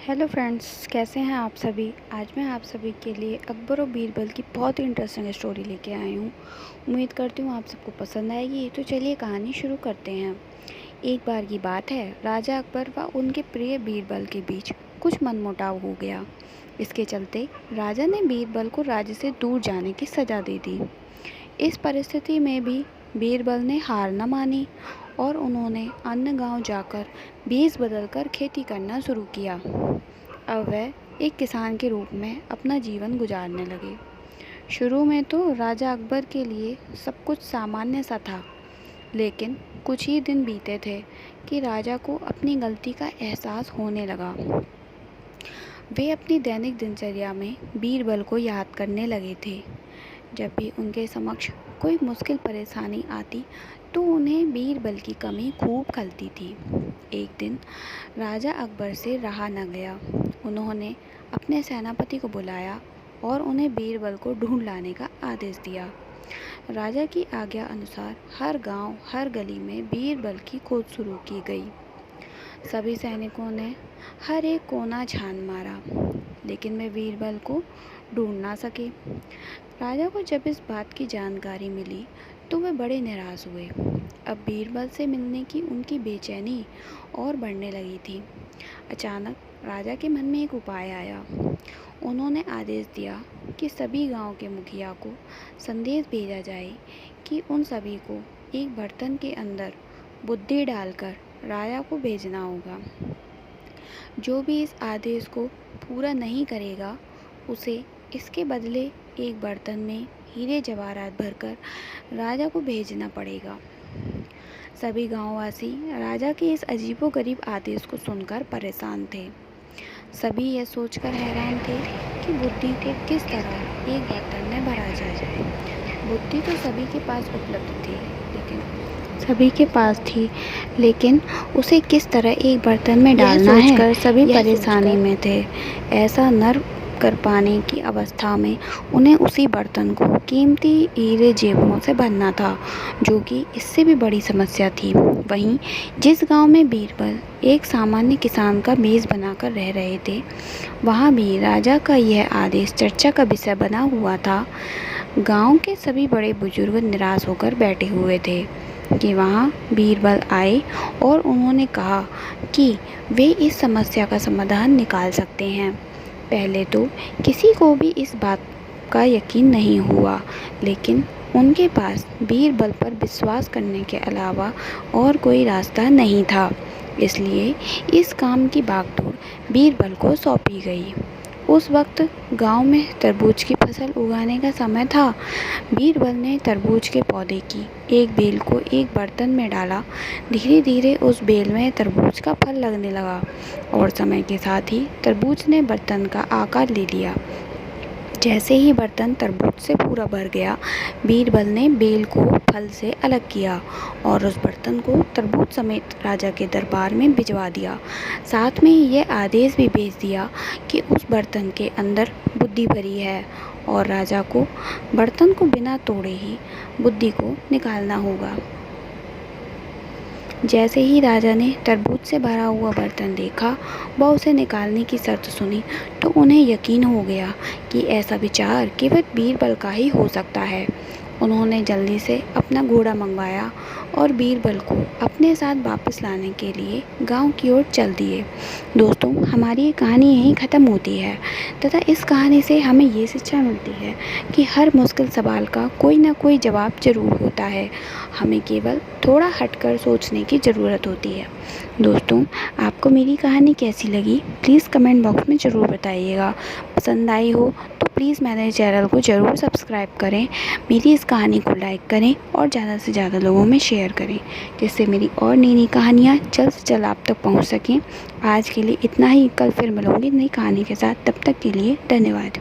Hello friends, कैसे हैं आप सभी। आज मैं आप सभी के लिए अकबर और बीरबल की बहुत ही इंटरेस्टिंग स्टोरी लेके आई हूँ। उम्मीद करती हूँ आप सबको पसंद आएगी। तो चलिए कहानी शुरू करते हैं। एक बार की बात है, राजा अकबर व उनके प्रिय बीरबल के बीच कुछ मनमुटाव हो गया। इसके चलते राजा ने बीरबल को राज्य से दूर जाने की सज़ा दे दी। इस परिस्थिति में भी बीरबल ने हार न मानी और उन्होंने अन्य गांव जाकर भेष बदलकर खेती करना शुरू किया। अब वह एक किसान के रूप में अपना जीवन गुजारने लगे। शुरू में तो राजा अकबर के लिए सब कुछ सामान्य सा था, लेकिन कुछ ही दिन बीते थे कि राजा को अपनी गलती का एहसास होने लगा। वे अपनी दैनिक दिनचर्या में बीरबल को याद करने लगे थे। जब भी उनके समक्ष कोई मुश्किल परेशानी आती तो उन्हें बीरबल की कमी खूब खलती थी। एक दिन राजा अकबर से रहा न गया। उन्होंने अपने सेनापति को बुलाया और उन्हें बीरबल को ढूंढ लाने का आदेश दिया। राजा की आज्ञा अनुसार हर गांव, हर गली में बीरबल की खोज शुरू की गई। सभी सैनिकों ने हर एक कोना छान मारा, लेकिन वे बीरबल को ढूंढ ना सके। राजा को जब इस बात की जानकारी मिली तो वे बड़े निराश हुए। अब बीरबल से मिलने की उनकी बेचैनी और बढ़ने लगी थी। अचानक राजा के मन में एक उपाय आया। उन्होंने आदेश दिया कि सभी गांव के मुखिया को संदेश भेजा जाए कि उन सभी को एक बर्तन के अंदर बुद्धि डालकर राजा को भेजना होगा। जो भी इस आदेश को पूरा नहीं करेगा उसे इसके बदले एक बर्तन में हीरे जवाहरात भरकर राजा को भेजना पड़ेगा। सभी गांववासी राजा के इस अजीबोगरीब आदेश को सुनकर परेशान थे। सभी यह सोचकर हैरान थे कि बुद्धि को किस तरह एक बर्तन में भरा जाए। बुद्धि तो सभी के पास उपलब्ध थी, लेकिन उसे किस तरह एक बर्तन में डालना है, सभी परेशानी में थे। ऐसा न कर पाने की अवस्था में उन्हें उसी बर्तन को कीमती हीरे जेवरों से भरना था, जो कि इससे भी बड़ी समस्या थी। वहीं जिस गांव में बीरबल एक सामान्य किसान का मेज़ बनाकर रह रहे थे, वहां भी राजा का यह आदेश चर्चा का विषय बना हुआ था। गांव के सभी बड़े बुजुर्ग निराश होकर बैठे हुए थे कि वहां बीरबल आए और उन्होंने कहा कि वे इस समस्या का समाधान निकाल सकते हैं। पहले तो किसी को भी इस बात का यकीन नहीं हुआ, लेकिन उनके पास बीरबल पर विश्वास करने के अलावा और कोई रास्ता नहीं था। इसलिए इस काम की भागदौड़ बीरबल को सौंपी गई। उस वक्त गांव में तरबूज की फसल उगाने का समय था। बीरबल ने तरबूज के पौधे की एक बेल को एक बर्तन में डाला। धीरे धीरे उस बेल में तरबूज का फल लगने लगा और समय के साथ ही तरबूज ने बर्तन का आकार ले लिया। जैसे ही बर्तन तरबूज से पूरा भर गया, बीरबल ने बेल को फल से अलग किया और उस बर्तन को तरबूज समेत राजा के दरबार में भिजवा दिया। साथ में यह आदेश भी भेज दिया कि उस बर्तन के अंदर बुद्धि भरी है और राजा को बर्तन को बिना तोड़े ही बुद्धि को निकालना होगा। जैसे ही राजा ने तरबूज से भरा हुआ बर्तन देखा व उसे निकालने की शर्त सुनी तो उन्हें यकीन हो गया कि ऐसा विचार केवल बीरबल का ही हो सकता है। उन्होंने जल्दी से अपना घोड़ा मंगवाया और बीरबल को अपने साथ वापस लाने के लिए गांव की ओर चल दिए। दोस्तों, हमारी ये कहानी यहीं ख़त्म होती है तथा इस कहानी से हमें ये शिक्षा मिलती है कि हर मुश्किल सवाल का कोई ना कोई जवाब ज़रूर होता है। हमें केवल थोड़ा हटकर सोचने की ज़रूरत होती है। दोस्तों, आपको मेरी कहानी कैसी लगी प्लीज़ कमेंट बॉक्स में ज़रूर बताइएगा। पसंद आई हो तो प्लीज़ मेरे चैनल को ज़रूर सब्सक्राइब करें, मेरी इस कहानी को लाइक करें और ज़्यादा से ज़्यादा लोगों में शेयर करें, जिससे मेरी और नई नई कहानियाँ जल्द से जल्द आप तक पहुँच सकें। आज के लिए इतना ही, कल फिर मिलूँगी नई कहानी के साथ। तब तक के लिए धन्यवाद।